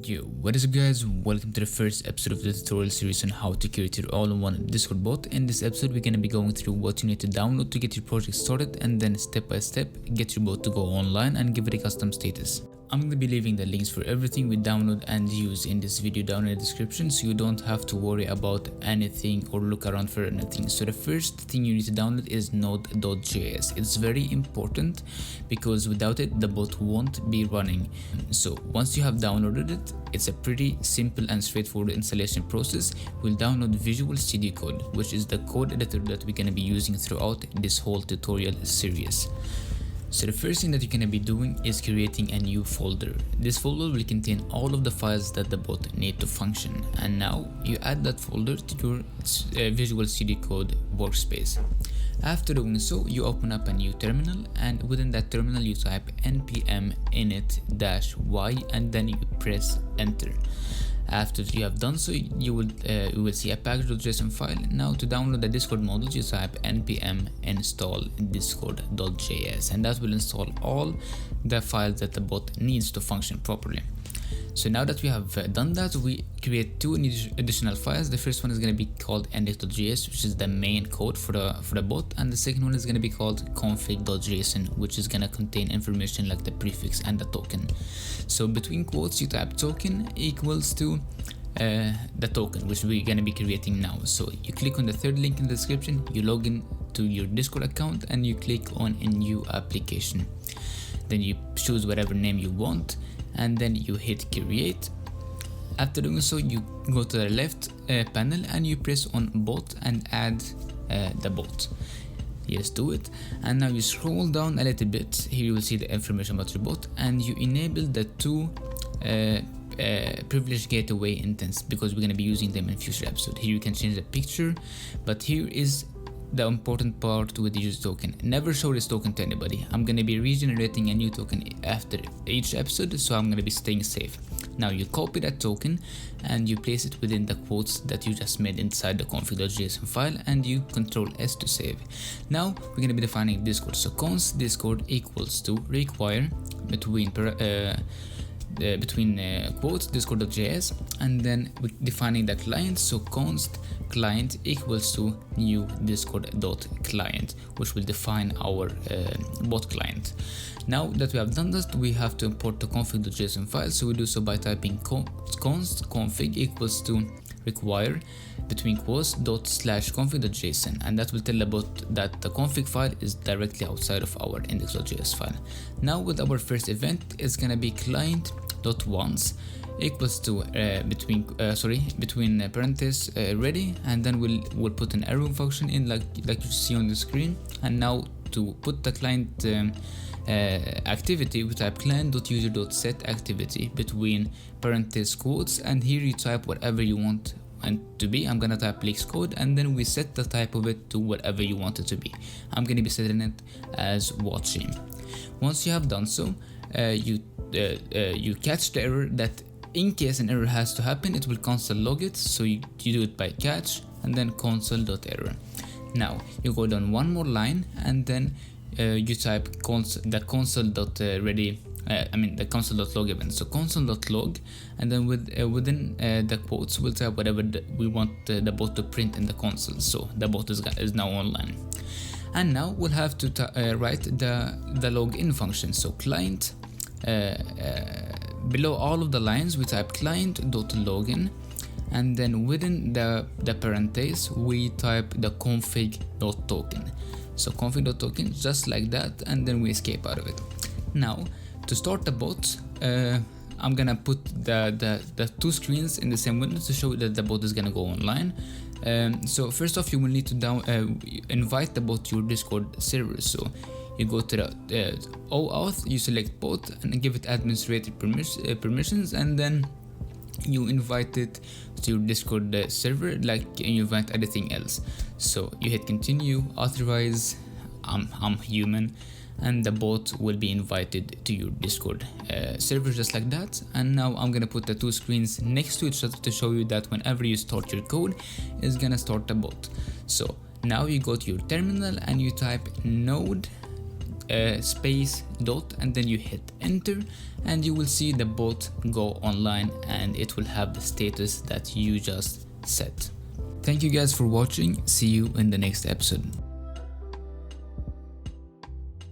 Yo, what is up guys? Welcome to the first episode of the tutorial series on how to create your all-in-one Discord bot. In this episode, we're going to be going through what you need to download to get your project started, and then step by step, get your bot to go online and give it a custom status. I'm going to be leaving the links for everything we download and use in this video down in the description, so you don't have to worry about anything or look around for anything. So the first thing you need to download is Node.JS. It's very important because without it, the bot won't be running. So once you have downloaded it, it's a pretty simple and straightforward installation process. We'll download Visual Studio Code, which is the code editor that we're going to be using throughout this whole tutorial series. So the first thing that you're going to be doing is creating a new folder. This folder will contain all of the files that the bot need to function, and now you add that folder to your Visual Studio Code workspace. After doing so, you open up a new terminal, and within that terminal you type npm init-y and then you press enter. After you have done so, you will see a package.json file. Now to download the Discord module, you type npm install discord.js, and that will install all the files that the bot needs to function properly. So now that we have done that, we create two additional files. The first one is going to be called index.js, which is the main code for the bot, and the second one is going to be called config.json, which is going to contain information like the prefix and the token. So between quotes, you type token equals to the token, which we're going to be creating now. So you click on the third link in the description, you log in to your Discord account, and you click on a new application. Then you choose whatever name you want, and then you hit create. After doing so, you go to the left panel and you press on bot and add the bot. Yes, do it. And now you scroll down a little bit. Here you will see the information about your bot, and you enable the two privilege gateway intents, because we're going to be using them in future episodes. Here you can change the picture, but here is the important part with the user token. Never show this token to anybody. I'm going to be regenerating a new token after each episode, so I'm going to be staying safe. Now you copy that token and you place it within the quotes that you just made inside the config.json file, and you Ctrl S to save. Now we're going to be defining Discord. So const discord equals to require between quotes discord.js, and then we're defining the client. So const client equals to new discord.client, which will define our bot client. Now that we have done this, we have to import the config.json file. So we do so by typing const config equals to require between quotes ./config.json, and that will tell the bot that the config file is directly outside of our index.js file. Now with our first event, it's gonna be client.once equals to between parentheses ready, and then we'll put an arrow function in like you see on the screen. And now to put the client activity, we type client.user.set activity between parentheses quotes, and here you type whatever you want and to be. I'm gonna type Leaks code, and then we set the type of it to whatever you want it to be. I'm gonna be setting it as watching. Once you have done so, you catch the error. That in case an error has to happen, it will console log it. So you do it by catch and then console.error. Now you go down one more line, and then you type the console.ready. The console.log event. So console.log, and then within the quotes, we'll type whatever we want the bot to print in the console. So the bot is now online. And now we'll have to write the login function. So client, below all of the lines, we type client.login, and then within the parentheses, we type the config.token. So config.token, just like that, and then we escape out of it. Now to start the bot, I'm gonna put the two screens in the same window to show that the bot is gonna go online. So first off, you will need to invite the bot to your Discord server. So you go to the OAuth, you select bot and give it administrator permissions, and then you invite it to your Discord server like you invite anything else. So you hit continue, authorize, I'm human, and the bot will be invited to your Discord server just like that. And now I'm gonna put the two screens next to each other to show you that whenever you start your code, it's gonna start the bot. So now you go to your terminal and you type node space dot, and then you hit enter, and you will see the bot go online and it will have the status that you just set. Thank you guys for watching. See you in the next episode.